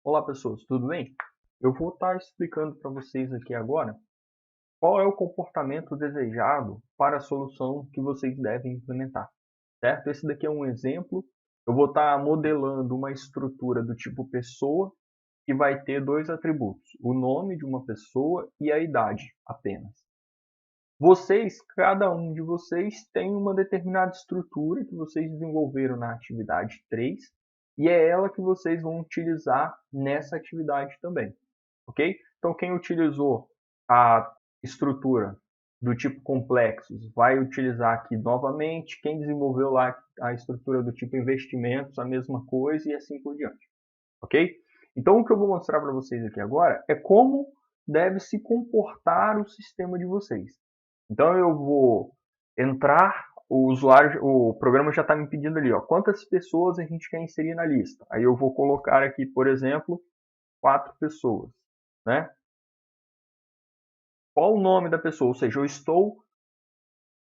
Olá pessoas, tudo bem? Eu vou estar explicando para vocês aqui agora qual é o comportamento desejado para a solução que vocês devem implementar, certo? Esse daqui é um exemplo. Eu vou estar modelando uma estrutura do tipo pessoa que vai ter dois atributos, o nome de uma pessoa e a idade apenas. Vocês, cada um de vocês tem uma determinada estrutura que vocês desenvolveram na atividade 3 e é ela que vocês vão utilizar nessa atividade também, ok? Então, quem utilizou a estrutura do tipo complexos vai utilizar aqui novamente. Quem desenvolveu lá a estrutura do tipo investimentos, a mesma coisa e assim por diante, ok? Então, o que eu vou mostrar para vocês aqui agora é como deve se comportar o sistema de vocês. Então eu vou entrar, o programa já está me pedindo ali, ó, quantas pessoas a gente quer inserir na lista. Aí eu vou colocar aqui, por exemplo, 4 pessoas, né? Qual o nome da pessoa? Ou seja, eu estou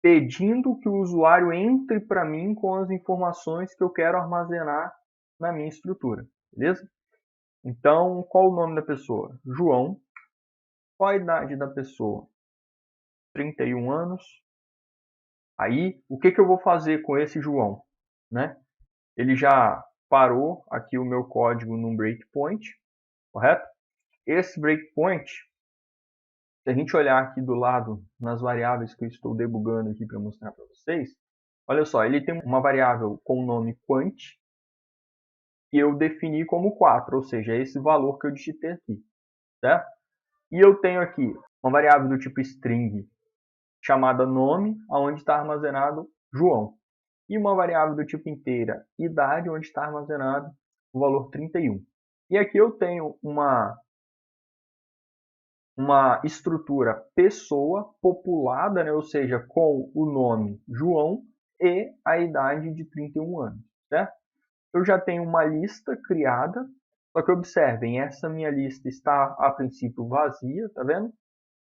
pedindo que o usuário entre para mim com as informações que eu quero armazenar na minha estrutura, beleza? Então, qual o nome da pessoa? João. Qual a idade da pessoa? 31 anos. Aí, o que eu vou fazer com esse João, né? Ele já parou aqui o meu código num breakpoint, correto? Esse breakpoint, se a gente olhar aqui do lado nas variáveis que eu estou debugando aqui para mostrar para vocês, olha só, ele tem uma variável com o nome quant que eu defini como 4, ou seja, é esse valor que eu digitei aqui, certo? E eu tenho aqui uma variável do tipo string chamada nome, onde está armazenado João. E uma variável do tipo inteira, idade, onde está armazenado o valor 31. E aqui eu tenho uma estrutura pessoa populada, né? Ou seja, com o nome João e a idade de 31 anos. Certo? Eu já tenho uma lista criada, só que observem, essa minha lista está a princípio vazia, tá vendo?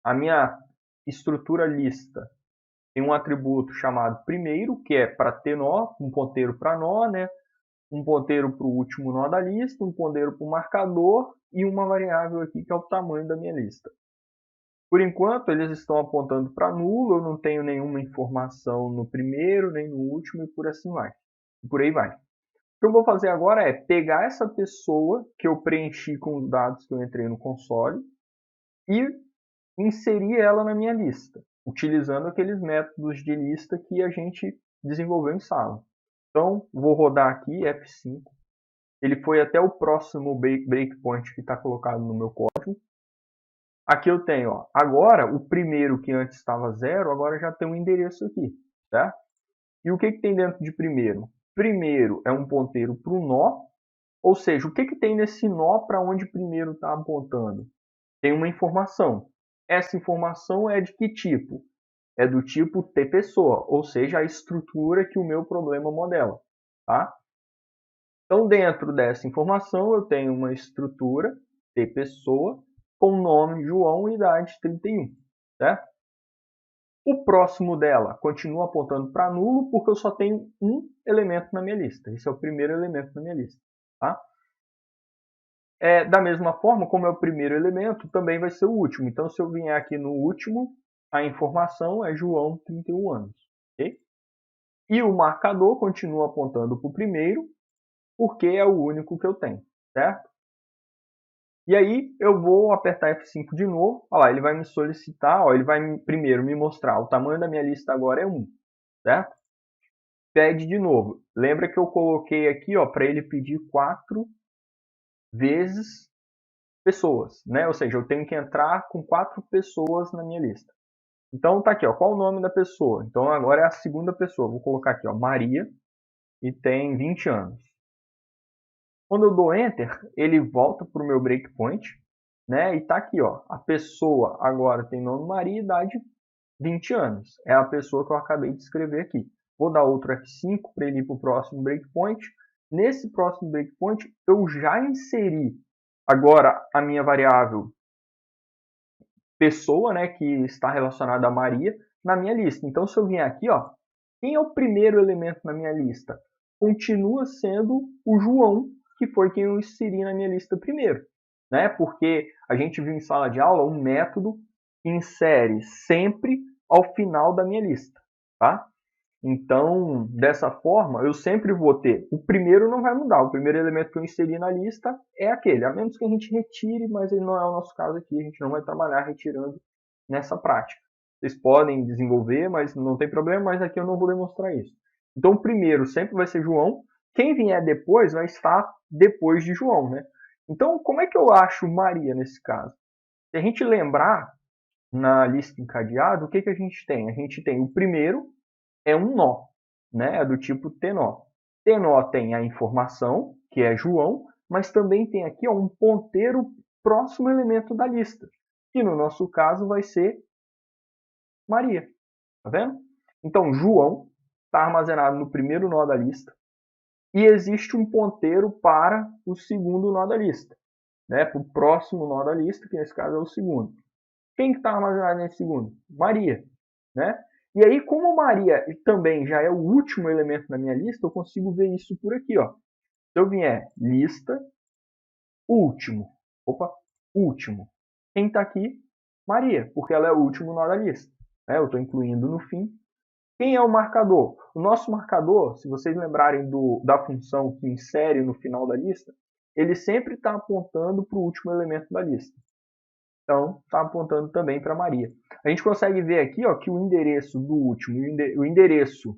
A minha estrutura lista tem um atributo chamado primeiro, que é para ter nó, um ponteiro para nó, né? Um ponteiro para o último nó da lista, um ponteiro para o marcador e uma variável aqui que é o tamanho da minha lista. Por enquanto, eles estão apontando para nulo, eu não tenho nenhuma informação no primeiro, nem no último e por assim vai. E por aí vai. O que eu vou fazer agora é pegar essa pessoa que eu preenchi com os dados que eu entrei no console e inserir ela na minha lista, utilizando aqueles métodos de lista que a gente desenvolveu em sala. Então, vou rodar aqui F5. Ele foi até o próximo breakpoint que está colocado no meu código. Aqui eu tenho, ó, agora o primeiro que antes estava 0, agora já tem um endereço aqui, tá? E o que tem dentro de primeiro? Primeiro é um ponteiro para o nó, ou seja, o que tem nesse nó para onde primeiro está apontando? Tem uma informação. Essa informação é de que tipo? É do tipo tPessoa, ou seja, a estrutura que o meu problema modela, tá? Então, dentro dessa informação, eu tenho uma estrutura tPessoa com nome João e idade 31, certo? O próximo dela continua apontando para nulo porque eu só tenho um elemento na minha lista. Esse é o primeiro elemento na minha lista, tá? Da mesma forma, como é o primeiro elemento, também vai ser o último. Então, se eu vier aqui no último, a informação é João, 31 anos. Okay? E o marcador continua apontando para o primeiro, porque é o único que eu tenho, certo? E aí eu vou apertar F5 de novo. Olha lá, ele vai me solicitar, ó, ele vai primeiro me mostrar o tamanho da minha lista agora é 1, certo? Pede de novo. Lembra que eu coloquei aqui para ele pedir 4 vezes pessoas, né? Ou seja, eu tenho que entrar com 4 pessoas na minha lista. Então tá aqui, ó, qual o nome da pessoa? Então agora é a segunda pessoa. Vou colocar aqui, ó, Maria, e tem 20 anos. Quando eu dou Enter, ele volta para o meu breakpoint, né? E tá aqui, ó, a pessoa agora tem nome Maria e idade 20 anos. É a pessoa que eu acabei de escrever aqui. Vou dar outro F5 para ele ir para o próximo breakpoint. Nesse próximo breakpoint, eu já inseri agora a minha variável pessoa, né, que está relacionada a Maria, na minha lista. Então, se eu vier aqui, ó, quem é o primeiro elemento na minha lista? Continua sendo o João, que foi quem eu inseri na minha lista primeiro, né? Porque a gente viu em sala de aula um método que insere sempre ao final da minha lista, tá? Então, dessa forma, eu sempre vou ter. O primeiro não vai mudar. O primeiro elemento que eu inseri na lista é aquele. A menos que a gente retire, mas ele não é o nosso caso aqui. A gente não vai trabalhar retirando nessa prática. Vocês podem desenvolver, mas não tem problema. Mas aqui eu não vou demonstrar isso. Então, o primeiro sempre vai ser João. Quem vier depois vai estar depois de João, né? Então, como é que eu acho Maria nesse caso? Se a gente lembrar na lista encadeada, o que a gente tem? A gente tem o primeiro, é um nó, né? É do tipo T-nó. T-nó tem a informação, que é João, mas também tem aqui ó, um ponteiro próximo elemento da lista, que no nosso caso vai ser Maria. Tá vendo? Então, João está armazenado no primeiro nó da lista e existe um ponteiro para o segundo nó da lista, né? Para o próximo nó da lista, que nesse caso é o segundo. Quem está armazenado nesse segundo? Maria, né? E aí, como Maria também já é o último elemento na minha lista, eu consigo ver isso por aqui, ó. Se eu vier lista, último. Opa, último. Quem está aqui? Maria, porque ela é o último nó da lista. Né? Eu estou incluindo no fim. Quem é o marcador? O nosso marcador, se vocês lembrarem da função que insere no final da lista, ele sempre está apontando para o último elemento da lista. Então, está apontando também para Maria. A gente consegue ver aqui ó, que o endereço do último, o endereço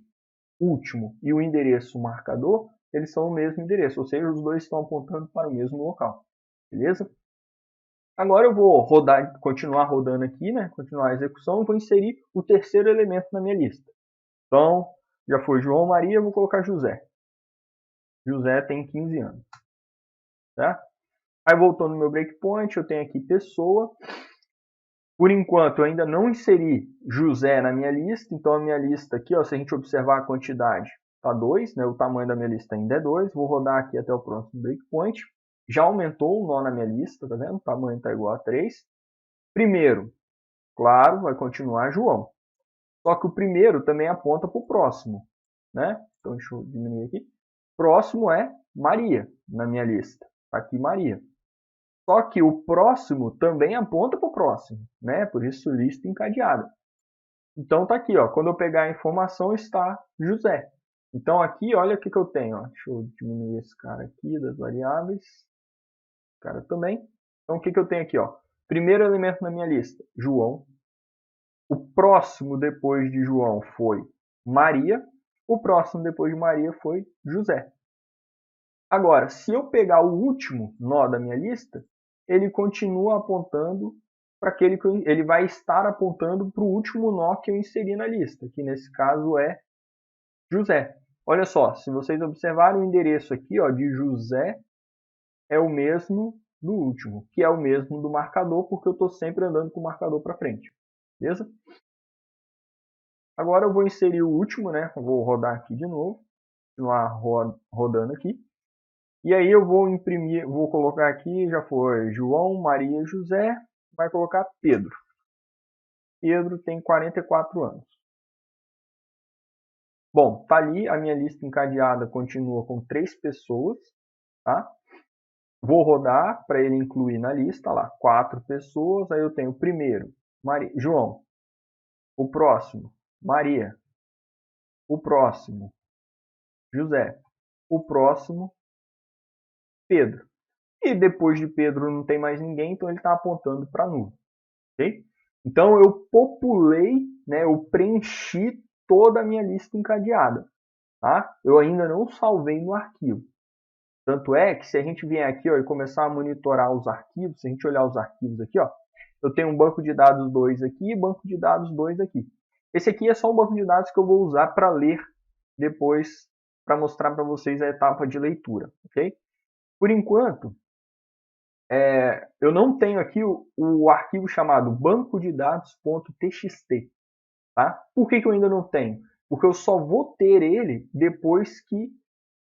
último e o endereço marcador, eles são o mesmo endereço, ou seja, os dois estão apontando para o mesmo local. Beleza? Agora eu vou continuar rodando aqui, né? Continuar a execução, e vou inserir o terceiro elemento na minha lista. Então, já foi João Maria, eu vou colocar José. José tem 15 anos. Tá? Aí voltando no meu breakpoint, eu tenho aqui pessoa. Por enquanto, eu ainda não inseri José na minha lista. Então, a minha lista aqui, ó, se a gente observar a quantidade, está 2. Né? O tamanho da minha lista ainda é 2. Vou rodar aqui até o próximo breakpoint. Já aumentou o nó na minha lista, tá vendo? O tamanho está igual a 3. Primeiro, claro, vai continuar João. Só que o primeiro também aponta para o próximo. Né? Então, deixa eu diminuir aqui. Próximo é Maria na minha lista. Está aqui Maria. Só que o próximo também aponta para o próximo, né? Por isso lista encadeada. Então tá aqui, ó. Quando eu pegar a informação está José. Então aqui, olha o que eu tenho. Ó. Deixa eu diminuir esse cara aqui das variáveis. Esse cara também. Então o que eu tenho aqui, ó? Primeiro elemento na minha lista, João. O próximo depois de João foi Maria. O próximo depois de Maria foi José. Agora, se eu pegar o último nó da minha lista, ele continua apontando para aquele que ele vai estar apontando para o último nó que eu inseri na lista, que nesse caso é José. Olha só, se vocês observarem o endereço aqui ó, de José, é o mesmo do último, que é o mesmo do marcador, porque eu estou sempre andando com o marcador para frente. Beleza? Agora eu vou inserir o último, né? Eu vou rodar aqui de novo, continuar rodando aqui. E aí eu vou imprimir, vou colocar aqui, já foi João, Maria, José, vai colocar Pedro. Pedro tem 44 anos. Bom, tá ali, a minha lista encadeada continua com 3 pessoas, tá? Vou rodar para ele incluir na lista, lá, 4 pessoas, aí eu tenho o primeiro, Maria, João, o próximo, Maria, o próximo, José, o próximo, Pedro. E depois de Pedro não tem mais ninguém, então ele está apontando para nulo. Okay? Então eu populei, né, eu preenchi toda a minha lista encadeada. Tá? Eu ainda não salvei no arquivo. Tanto é que se a gente vier aqui ó, e começar a monitorar os arquivos, se a gente olhar os arquivos aqui, ó, eu tenho um banco de dados 2 aqui e banco de dados 2 aqui. Esse aqui é só um banco de dados que eu vou usar para ler depois, para mostrar para vocês a etapa de leitura. Okay? Por enquanto, eu não tenho aqui o arquivo chamado banco de dados.txt. Tá? Por que eu ainda não tenho? Porque eu só vou ter ele depois que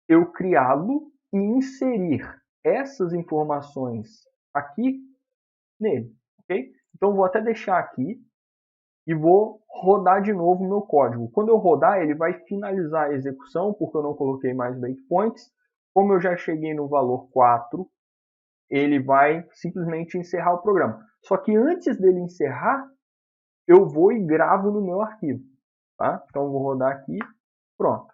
eu criá-lo e inserir essas informações aqui nele. Okay? Então, vou até deixar aqui e vou rodar de novo o meu código. Quando eu rodar, ele vai finalizar a execução, porque eu não coloquei mais breakpoints, Como eu já cheguei no valor 4, ele vai simplesmente encerrar o programa. Só que antes dele encerrar, eu vou e gravo no meu arquivo. Tá? Então, eu vou rodar aqui. Pronto.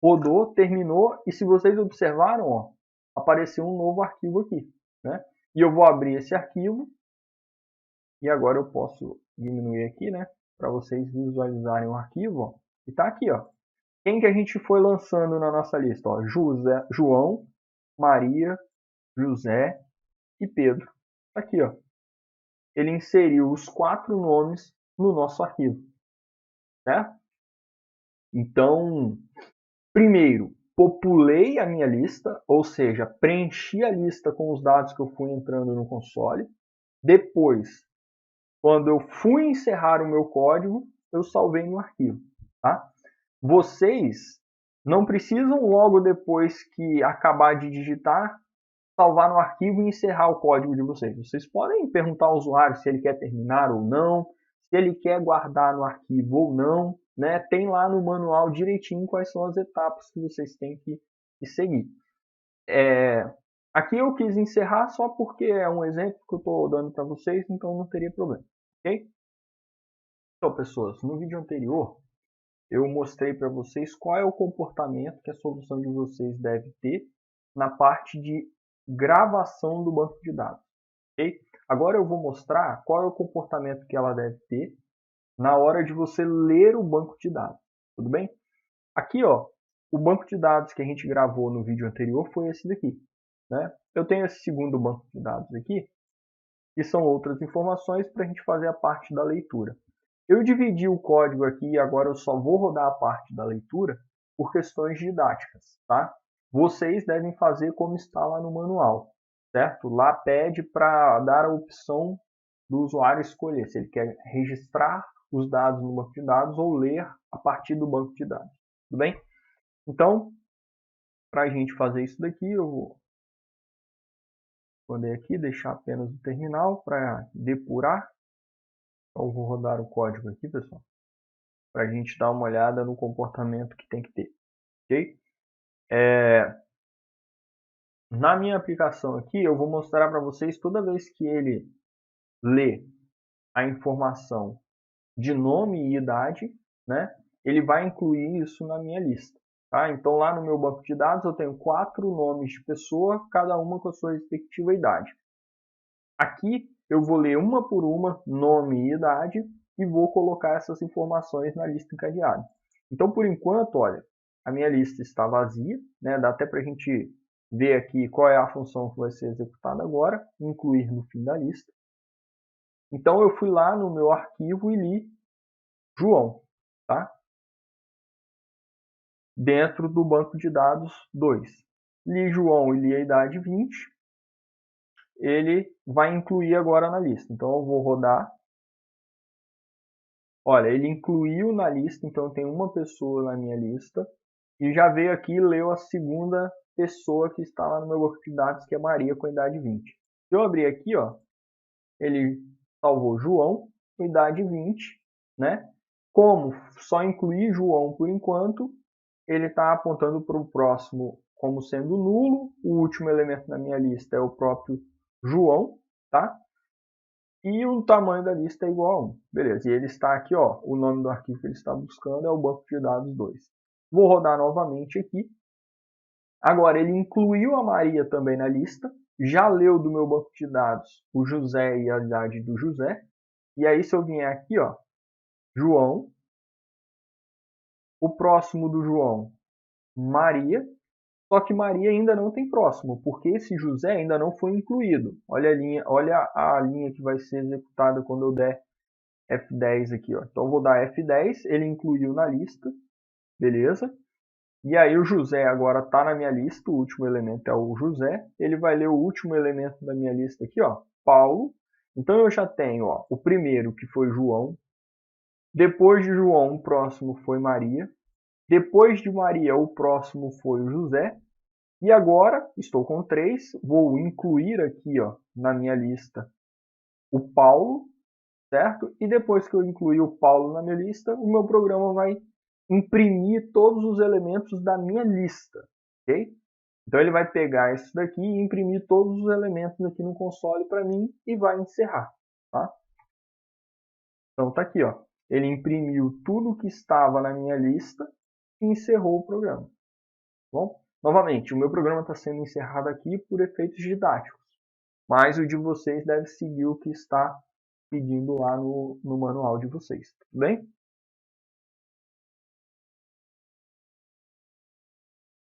Rodou, terminou. E se vocês observaram, ó, apareceu um novo arquivo aqui. Né? E eu vou abrir esse arquivo. E agora eu posso diminuir aqui, né? Para vocês visualizarem o arquivo. Ó. E está aqui, ó. Quem que a gente foi lançando na nossa lista? Ó, José, João, Maria, José e Pedro. Aqui, ó. Ele inseriu os 4 nomes no nosso arquivo. Né? Então, primeiro, populei a minha lista, ou seja, preenchi a lista com os dados que eu fui entrando no console. Depois, quando eu fui encerrar o meu código, eu salvei no arquivo. Tá? Vocês não precisam logo depois que acabar de digitar, salvar no arquivo e encerrar o código de vocês. Vocês podem perguntar ao usuário se ele quer terminar ou não, se ele quer guardar no arquivo ou não. Né? Tem lá no manual direitinho quais são as etapas que vocês têm que seguir. Aqui eu quis encerrar só porque é um exemplo que eu estou dando para vocês, então não teria problema. Ok? Então, pessoas, no vídeo anterior eu mostrei para vocês qual é o comportamento que a solução de vocês deve ter na parte de gravação do banco de dados. Okay? Agora eu vou mostrar qual é o comportamento que ela deve ter na hora de você ler o banco de dados. Tudo bem? Aqui, ó, o banco de dados que a gente gravou no vídeo anterior foi esse daqui. Né? Eu tenho esse segundo banco de dados aqui, que são outras informações para a gente fazer a parte da leitura. Eu dividi o código aqui e agora eu só vou rodar a parte da leitura por questões didáticas, tá? Vocês devem fazer como está lá no manual, certo? Lá pede para dar a opção do usuário escolher se ele quer registrar os dados no banco de dados ou ler a partir do banco de dados, tudo bem? Então, para a gente fazer isso daqui, eu vou poder aqui deixar apenas o terminal para depurar. Então, eu vou rodar o código aqui, pessoal, para a gente dar uma olhada no comportamento que tem que ter. Ok? Na minha aplicação aqui, eu vou mostrar para vocês toda vez que ele lê a informação de nome e idade, né, ele vai incluir isso na minha lista. Tá? Então, lá no meu banco de dados, eu tenho 4 nomes de pessoa, cada uma com a sua respectiva idade. Aqui, eu vou ler uma por uma, nome e idade, e vou colocar essas informações na lista encadeada. Então, por enquanto, olha, a minha lista está vazia, né? Dá até para a gente ver aqui qual é a função que vai ser executada agora, incluir no fim da lista. Então, eu fui lá no meu arquivo e li João, tá? Dentro do banco de dados 2. Li João e li a idade 20. Ele vai incluir agora na lista. Então, eu vou rodar. Olha, ele incluiu na lista, então tem uma pessoa na minha lista. E já veio aqui e leu a segunda pessoa que está lá no meu banco de dados, que é Maria, com a idade 20. Se eu abrir aqui, ó, ele salvou João, com idade 20, né? Como só incluir João por enquanto, ele está apontando para o próximo como sendo nulo. O último elemento na minha lista é o próprio João, tá? E o tamanho da lista é igual a 1. Beleza, e ele está aqui, ó, o nome do arquivo que ele está buscando é o banco de dados 2. Vou rodar novamente aqui. Agora, ele incluiu a Maria também na lista, já leu do meu banco de dados o José e a idade do José. E aí, se eu vier aqui, ó, João, o próximo do João, Maria, só que Maria ainda não tem próximo, porque esse José ainda não foi incluído. Olha a linha que vai ser executada quando eu der F10 aqui, ó. Então eu vou dar F10, ele incluiu na lista, beleza? E aí o José agora está na minha lista, o último elemento é o José. Ele vai ler o último elemento da minha lista aqui, ó, Paulo. Então eu já tenho, ó, o primeiro que foi João. Depois de João, o próximo foi Maria. Depois de Maria, o próximo foi o José. E agora, estou com 3, vou incluir aqui, ó, na minha lista o Paulo, certo? E depois que eu incluir o Paulo na minha lista, o meu programa vai imprimir todos os elementos da minha lista, ok? Então ele vai pegar isso daqui e imprimir todos os elementos aqui no console para mim e vai encerrar. Tá? Então tá aqui, ó. Ele imprimiu tudo que estava na minha lista e encerrou o programa. Bom, novamente, o meu programa está sendo encerrado aqui por efeitos didáticos, mas o de vocês deve seguir o que está pedindo lá no manual de vocês, tudo bem?